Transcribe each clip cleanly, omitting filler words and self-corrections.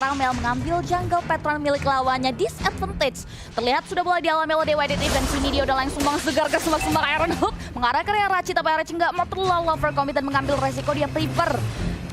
Karamel mengambil jungle patron milik lawannya disadvantage. Terlihat sudah mulai dialami oleh Dewa United dan sini dia udah langsung mengsegar ke semak-semak Iron Hook. Mengarah ke area Rachi, tapi Rachi nggak mau terlalu overcommit dan mengambil resiko. Dia prefer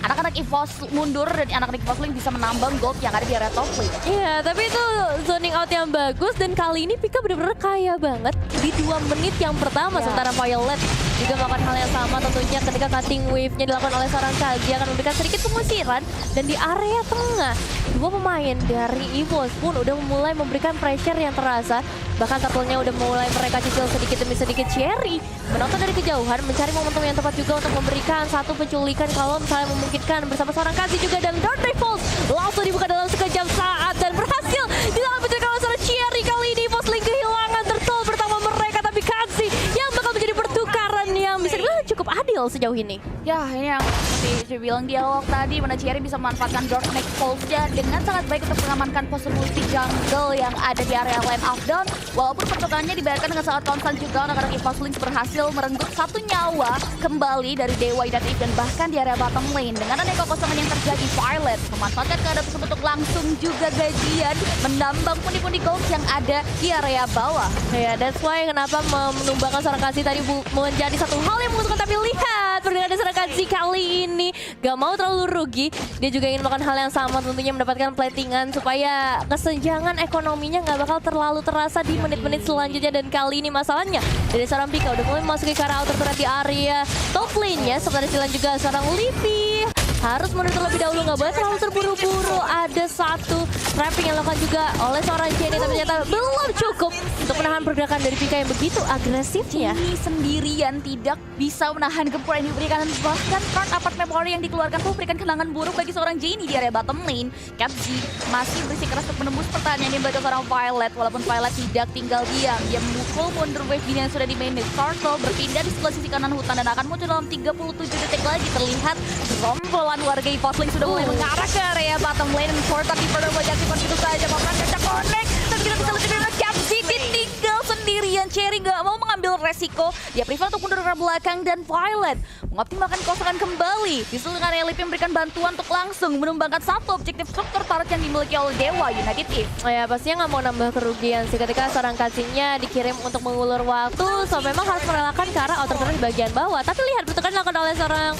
anak-anak EVOS mundur dan anak-anak EVOS Link bisa menambang gold yang ada di area top lane. Iya, tapi itu zoning out yang bagus dan kali ini Pika benar-benar kaya banget di 2 menit yang pertama. Sementara Violet juga melakukan hal yang sama tentunya ketika cutting wave-nya dilakukan oleh seorang Kaji akan memberikan sedikit pengusiran dan di area tengah dua pemain dari EVOS pun udah mulai memberikan pressure yang terasa. Bahkan turtle-nya udah mulai mereka cicil sedikit demi sedikit. Cherry menonton dari kejauhan mencari momentum yang tepat juga untuk memberikan satu penculikan kalau misalnya memungkinkan bersama seorang Kazi juga dan Dark Rifles langsung dibuka dalam sekejap saat dan berhasil dilakukan penculikan oleh seorang Cherry. Kali ini EVOS Link kehilangan turtle pertama mereka, tapi Kazi yang bakal menjadi pertukaran yang bisa dibilang cukup adil sejauh ini. Ya, ini yang seperti saya bilang dialog tadi, mana Cherry bisa memanfaatkan Dark Neck Pulse-nya dengan sangat baik untuk mengamankan pose multi jungle yang ada di area lane of down. Walaupun pertukarannya dibayarkan dengan sangat konstan juga, anak-anak EVOS Link berhasil merenggut 1 nyawa kembali dari Dewa United dan bahkan di area bottom lane. Dengan adanya kekosongan yang terjadi, Violet memanfaatkan keadaan tersebut untuk langsung juga gajian menambang pundi-pundi gold yang ada di area bawah. Ya, that's why kenapa menumbangkan seorang Kazi tadi menjadi satu hal yang menguntungkan. Tapi lihat, pergerakan seorang Kazi kali ini gak mau terlalu rugi. Dia juga ingin melakukan hal yang sama, tentunya mendapatkan platingan supaya kesenjangan ekonominya gak bakal terlalu terasa di menit-menit selanjutnya. Dan kali ini masalahnya dari seorang Pika udah mulai memasuki ke arah outer turret di area top lane-nya. Seperti silang juga seorang Livi harus mundur terlebih dahulu, nggak boleh terlalu terburu-buru. Ada satu trapping yang dilakukan juga oleh seorang Jenny, tapi ternyata belum cukup untuk menahan pergerakan dari Pika yang begitu agresifnya. Jenny sendirian tidak bisa menahan gempur yang diberikan, bahkan front apart memory yang dikeluarkan pun memberikan kenangan buruk bagi seorang Jenny di area bottom lane. Capji masih bersikeras untuk menembus pertahanan yang dibaca seorang Violet, walaupun Violet tidak tinggal diam. Dia memukul wonder wave yang sudah di main mid. Turtle berpindah di sebelah sisi kanan hutan dan akan muncul dalam 37 detik lagi. Terlihat rombolan warga EVOS Link sudah mulai mengarah ke area bottom lane dan Portal di Purple Wajah begitu saja bahkan bisa connect, tapi kita bisa lihat dengan Capji ditinggal sendirian. Cherry nggak mau mengambil resiko, dia prefer untuk mundur ke belakang dan Violet mengoptimalkan kosongan kembali. Disusul dengan Elip yang memberikan bantuan untuk langsung menumbangkan satu objektif struktur turret yang dimiliki oleh Dewa United. Oh ya, pastinya nggak mau nambah kerugian sih ketika seorang Kazinya dikirim untuk mengulur waktu. So memang harus merelakan ke arah outer turret di bagian bawah. Tapi lihat bentukan dilakukan oleh seorang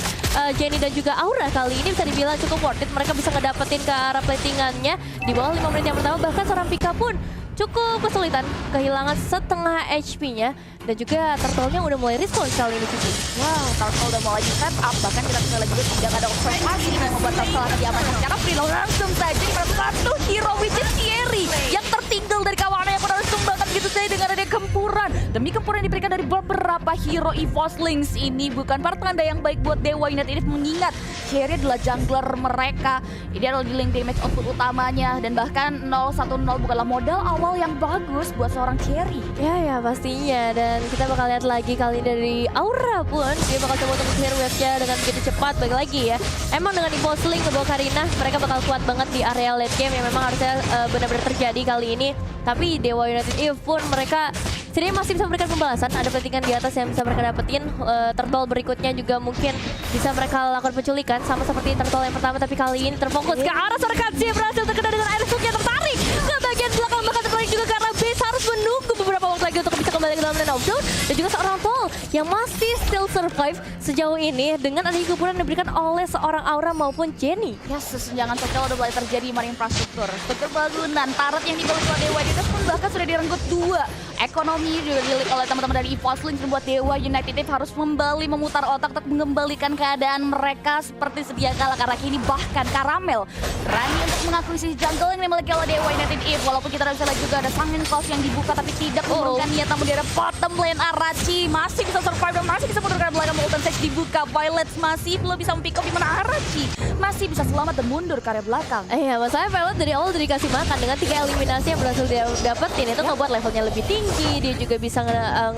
Jenny dan juga Aura kali ini bisa dibilang cukup worth it. Mereka bisa ngedapetin ke arah platingannya di bawah 5 menit yang pertama. Bahkan seorang Pika pun cukup kesulitan, kehilangan setengah HP-nya. Dan juga turtle-nya udah mulai respon kali ini Cici. Wow, turtle udah mulai di set up. Bahkan kita bisa lihat juga tidak ada observasi yang membuat turtle lebih aman. Secara freelance langsung saja di satu hero which is Cherry yang tertinggal dari kawannya yang harus tumbangkan gitu saja dengan ada gempuran. Demi gempuran yang diberikan dari beberapa hero EVOS Link ini bukan pertanda yang baik buat Dewa United, mengingat Cherry adalah jungler mereka. Ini adalah di link damage output utamanya dan bahkan 0-1-0 bukanlah modal awal yang bagus buat seorang Cherry. Ya pastinya. Dan kita bakal lihat lagi kali ini dari Aura pun dia bakal coba untuk clear wave-nya dengan begitu cepat. Balik lagi ya, emang dengan EVOS Link ngebawa Karina mereka bakal kuat banget di area late game yang memang harusnya benar-benar terjadi kali ini. Tapi Dewa United pun mereka setidaknya masih bisa memberikan pembalasan. Ada pentingan di atas yang bisa mereka dapetin. Turtle berikutnya juga mungkin bisa mereka lakukan penculikan sama seperti turtle yang pertama, tapi kali ini terfokus ke arah seorang Kazi yang berhasil terkena dengan air hook-nya, tertarik ke bagian belakang, bahkan tertarik juga karena base harus menunggu beberapa waktu lagi untuk bisa kembali ke dalam lane of down. Dan juga seorang Tol yang masih still survive sejauh ini dengan adanya kuburan yang diberikan oleh seorang Aura maupun Jenny. Ya, sesenjangan sosial udah mulai terjadi di infrastruktur. Struktur bangunan, turret yang dibangun oleh Dewa United pun bahkan sudah direnggut 2. Ekonomi juga dilirik oleh teman-teman dari EVOS Link membuat Dewa United harus kembali memutar otak untuk mengembalikan keadaan mereka seperti sedia kala, karena kini bahkan Karamel berani untuk mengakuisisi jungle yang dimiliki oleh Dewa United. Walaupun kita bisa lihat juga ada Sangin Close yang dibuka tapi tidak menurunkan niat, namun di area bottom lane Arachi masih bisa survive dan masih bisa menurunkan belakang. Molten Sage dibuka, Violet masih belum bisa mempick up, di mana Arachi masih bisa selamat dan mundur ke area belakang. Iya, masalahnya Violet dari awal udah dikasih makan dengan 3 eliminasi yang berhasil dia dapetin. Itu ngebuat levelnya lebih tinggi, dia juga bisa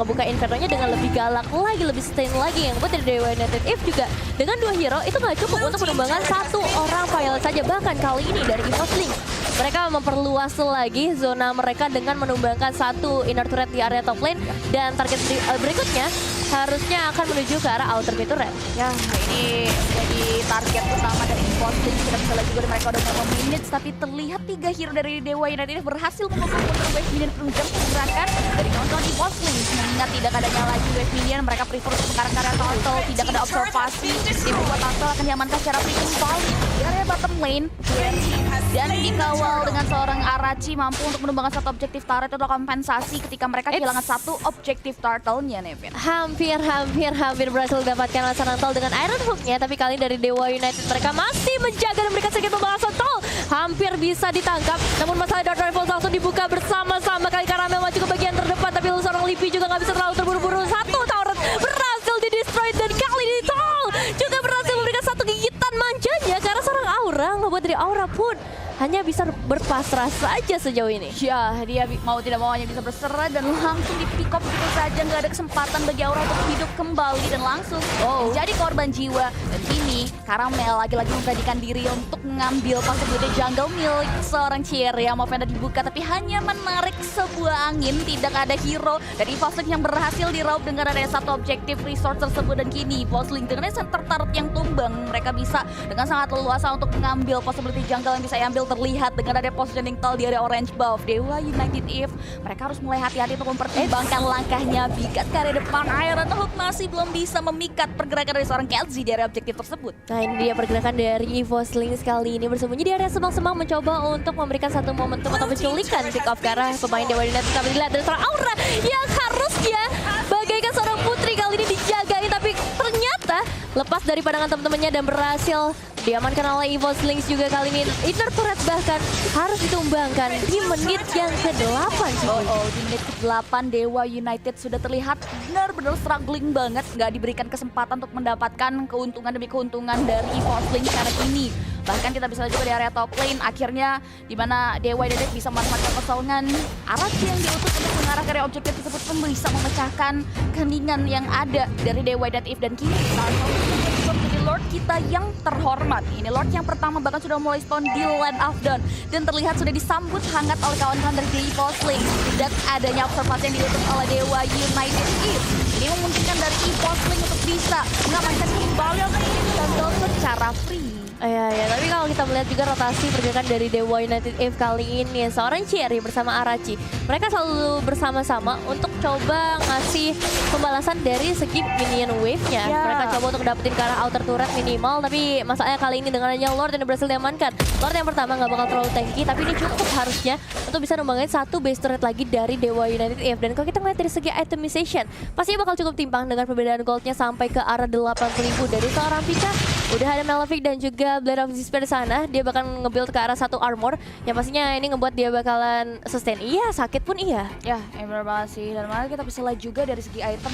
ngebuka Inferno-nya dengan lebih galak lagi, lebih sustain lagi. Yang buat dari Dewa United juga dengan 2 hero itu nggak cukup untuk menumbangkan 1 orang Violet saja. Bahkan kali ini dari EVOS Link mereka memperluas lagi zona mereka dengan menumbangkan 1 inner turret di area top lane. Dan target berikutnya harusnya akan menuju ke arah outer mid turret. Ya, ini jadi target utama dari Imposting. Sudah bisa lagi juga mereka udah mau minutes, tapi terlihat 3 hero dari Dewa United ini berhasil memukul counter wave minion penunjang pergerakan dari kawan-kawan Imposting. Mengingat tidak adanya lagi wave minion, mereka prefer untuk karya-karya turtle, tidak ada observasi. Tim buat turtle akan diamankan secara free kembali di area bottom lane. Dan dikawal dengan seorang Arachi mampu untuk menumbangkan satu objektif turret atau kompensasi ketika mereka kehilangan satu objektif turtle-nya, Nevin. Hampir berhasil didapatkan laksana tol dengan Iron Hook-nya, tapi kali ini dari Dewa United mereka masih menjaga dan memberikan sedikit pembalasan tol. Hampir bisa ditangkap, namun masalah Dark Rifles langsung dibuka bersama-sama. Kali Karamel maju ke bagian terdepan, tapi seorang Lipi juga nggak bisa terlalu terburu-buru. Satu turret berhasil di-destroy dan kali ini tol juga berhasil memberikan satu gigitan manjanya karena seorang Aura ngebuat dari Aura pun hanya bisa berpasrah saja sejauh ini. Ya, dia mau tidak mau hanya bisa berserah dan langsung di-pick up begitu saja. Nggak ada kesempatan bagi Aura untuk hidup kembali dan langsung jadi korban jiwa. Dan kini Karamel lagi-lagi memberanikan diri untuk mengambil possibility jungle milik seorang Cherry yang mau Fenda dibuka, tapi hanya menarik sebuah angin. Tidak ada hero dari Evoslink yang berhasil diraup dengan ada satu objektif resource tersebut. Dan kini Evoslink dengan center turret yang tumbang, mereka bisa dengan sangat leluasa untuk mengambil possibility jungle yang bisa diambil. Terlihat dengan ada positioning tall di area orange buff. Dewa United If mereka harus mulai hati-hati untuk mempertimbangkan langkahnya. Bikat ke area depan, Iron Hook masih belum bisa memikat pergerakan dari seorang Kelzi di area objektif tersebut. Nah, ini dia pergerakan dari Evoslink kali ini bersembunyi di area semang-semang mencoba untuk memberikan satu momentum atau penculikan pick off ke arah pemain Dewa United. Kami dilihat dari seorang Aura yang harusnya bagaikan seorang putri kali ini dijagain, tapi ternyata lepas dari pandangan teman-temannya dan berhasil diamankan oleh Evoslink juga kali ini. Inner turret bahkan harus ditumbangkan di menit yang ke-8. Di menit ke-8 Dewa United sudah terlihat benar-benar struggling banget. Nggak diberikan kesempatan untuk mendapatkan keuntungan demi keuntungan dari Evoslink saat ini. Bahkan kita bisa lihat juga di area top lane akhirnya di mana Dewa United bisa memanfaatkan kosongan. Arachi yang diutus untuk mengarah ke area objektif tersebut pun bisa memecahkan keheningan yang ada dari Dewa United. Dan kini menjadi Lord kita yang terhormat. Ini Lord yang pertama bahkan sudah mulai spawn di Land of Dawn dan terlihat sudah disambut hangat oleh kawan-kawan dari Evoslink. Dan adanya observasi yang diutus oleh Dewa United ini memungkinkan dari Evoslink untuk bisa mengamankan kembali jungle secara free. Ya, tapi kalau kita melihat juga rotasi pergerakan dari Dewa United If kali ini, seorang Cherry bersama Arachi, mereka selalu bersama-sama untuk coba ngasih pembalasan dari segi minion wave-nya. Mereka coba untuk dapetin ke arah outer turret minimal, tapi masalahnya kali ini dengan adanya Lord yang berhasil diamankan. Lord yang pertama nggak bakal terlalu tanky, tapi ini cukup harusnya untuk bisa numbangin satu base turret lagi dari Dewa United If. Dan kalau kita ngeliat dari segi itemization, pastinya bakal cukup timpang dengan perbedaan goldnya sampai ke arah 80.000 dari seorang Pika. Udah ada Malefic dan juga Blade of Despair di sana. Dia bakal nge-build ke arah satu armor yang pastinya ini ngebuat dia bakalan sustain. Iya, sakit pun iya. Ya, benar banget sih. Dan malah kita bisa lihat juga dari segi item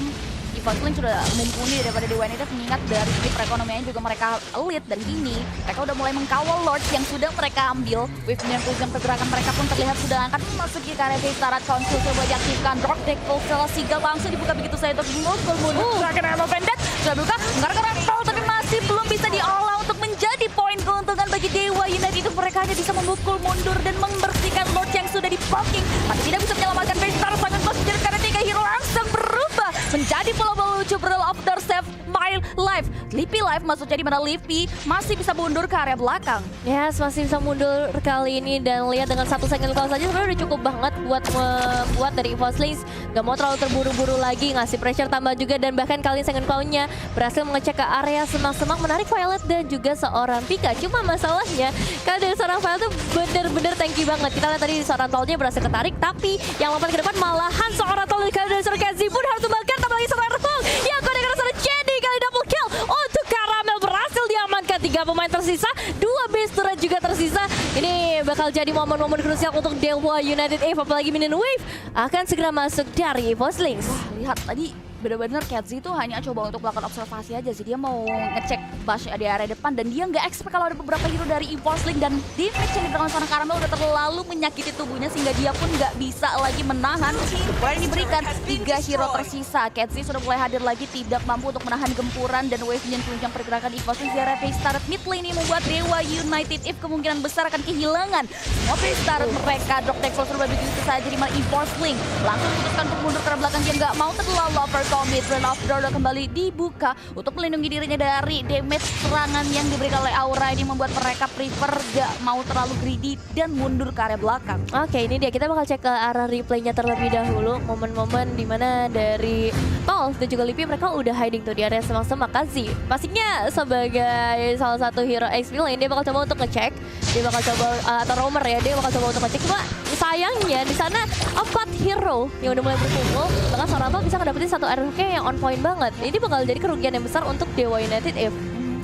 Evoslink sudah mumpuni daripada Dewa United, mengingat dari segi perekonomian juga mereka elite. Dan kini mereka udah mulai mengkawal Lord yang sudah mereka ambil. Wave dan pergerakan mereka pun terlihat sudah akan memasuki area base turret. Council coba diaktifkan. Drop deck Pulsel Sigal langsung dibuka begitu saja untuk memukul mundur. Gerakan Armor Vendetta sudah buka. Mengarahkan Paul tapi masih belum bisa diolah untuk menjadi poin keuntungan bagi Dewa United. Itu mereka hanya bisa memukul mundur dan membersihkan Lord yang sudah di-poking, tapi tidak bisa menyelamatkan base turret. Sangat positif karena 3 hero langsung berubah menjadi pulau lucu Brawl of the Save My Life. Lipi Life maksudnya di mana Lipi masih bisa mundur ke area belakang. Yes, masih bisa mundur kali ini dan lihat dengan satu single call saja sebenarnya udah cukup banget buat membuat dari Evoslink gak mau terlalu terburu-buru lagi, ngasih pressure tambah juga. Dan bahkan kali ini single call-nya berhasil mengecek ke area semak-semak, menarik Violet dan juga seorang Pika. Cuma masalahnya kalau dari seorang Violet tuh bener-bener tanky banget. Kita lihat tadi seorang tolnya berhasil ketarik, tapi yang lompat ke depan malahan seorang tol dari seorang Kenzie pun harus membakar, tambah lagi seorang Revolt yang kode karena seorang Jenny kali double kill untuk Karamel berhasil diamankan. 3 pemain tersisa, 2 base turret juga tersisa. Ini bakal jadi momen-momen krusial untuk Dewa United If, apalagi minion wave akan segera masuk dari Evoslink. Lihat tadi benar-benar Kenzie itu hanya coba untuk melakukan observasi aja sih. Dia mau ngecek Bash di area depan dan dia nggak expect kalau ada beberapa hero dari Evoslink, dan damage yang diberikan seorang Karamel udah terlalu menyakiti tubuhnya sehingga dia pun nggak bisa lagi menahan. Mulai diberikan 3 hero tersisa. Kenzie sudah mulai hadir lagi, tidak mampu untuk menahan gempuran dan wave yang tunjang pergerakan Evoslink di area base turret mid lane ini membuat Dewa United If kemungkinan besar akan kehilangan semua base turret mereka. Drop deck closer begitu saja di mana Evoslink langsung memutuskan untuk mundur ke belakang. Dia nggak mau terlalu over Commit. Run of Door udah kembali dibuka untuk melindungi dirinya dari damage serangan yang diberikan oleh Aura. Ini membuat mereka prefer gak mau terlalu greedy dan mundur ke area belakang. Oke, ini dia, kita bakal cek ke arah replaynya terlebih dahulu. Momen-momen dimana dari Tol dan juga Lipi mereka udah hiding tuh di area semak-semak. Kazi pastinya sebagai salah satu hero XP lane, dia bakal coba untuk ngecek. Dia bakal coba, atau roamer ya, dia bakal coba untuk ngecek. Cuma sayangnya di sana 4 hero yang udah mulai berkumpul, bahkan Soraka bisa ngedapetin satu RFK yang on point banget. Ini bakal jadi kerugian yang besar untuk Dewa United if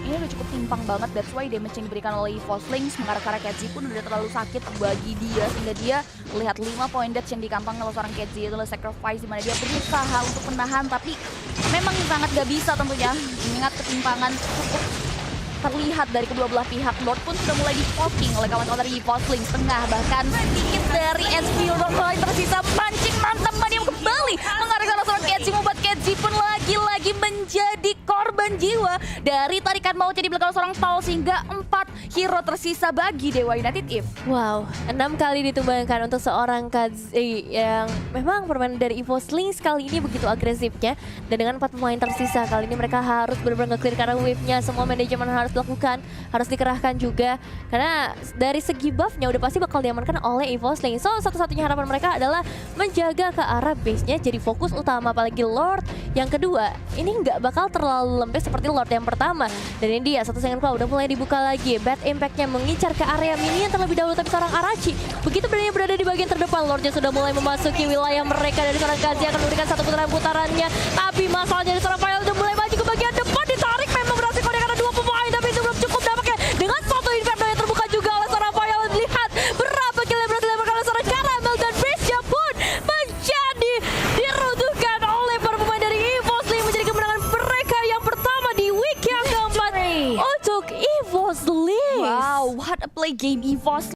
Ini udah cukup timpang banget, that's why damage yang diberikan oleh EVO Slings mengarah ke arah Kenzie pun udah terlalu sakit bagi dia, sehingga dia melihat 5 point death yang dikantong oleh seorang Kenzie. Itu adalah sacrifice dimana dia berusaha untuk menahan, tapi memang sangat gak bisa tentunya, mengingat ketimpangan cukup terlihat dari kedua belah pihak. Lord pun sudah mulai di-poking oleh kawan-kawan dari EVO Slings tengah, bahkan sedikit dari SP Lord mulai tersisa. Pancing mantap Maniam kembali mengarah ke arah seorang Kenzie, membuat Kenzie pun lagi-lagi menjadi korban jiwa dari tarikan mautnya di belakang seorang Tol, sehingga 4 hero tersisa bagi Dewa United if. wow, 6 kali ditumbangkan untuk seorang Kazi yang memang permainan dari EVO Slings kali ini begitu agresifnya. Dan dengan 4 pemain tersisa, kali ini mereka harus benar-benar nge-clear karena wave-nya. Semua manajemen harus dilakukan, harus dikerahkan juga. Karena dari segi buff-nya udah pasti bakal diamankan oleh EVO Slings. So, satu-satunya harapan mereka adalah menjaga ke arah base-nya, jadi fokus utama. Apalagi Lord yang kedua, ini nggak bakal terlalu lembek seperti Lord yang pertama. Dan ini dia, satu second claw udah mulai dibuka lagi. Bad impact-nya mengincar ke area minion terlebih dahulu, tapi seorang Arachi begitu berada di bagian terdepan. Lordnya sudah mulai memasuki wilayah mereka. Dari seorang Kazi akan memberikan satu putaran-putarannya, tapi masalahnya dari seorang File udah mulai maju ke bagian depan. Ditarik, memang berhasil connect karena 2 pemain, tapi itu belum cukup dampaknya. Dengan satu Inferno yang terbuka juga oleh seorang File. Lihat berapa kill yang berhasil dilakukan oleh seorang Caramel, dan base-nya pun menjadi diruntuhkan oleh para pemain dari EVO Slings, menjadi kemenangan mereka yang pertama di week yang keempat untuk EVO Slings. Wow, what a play game EVO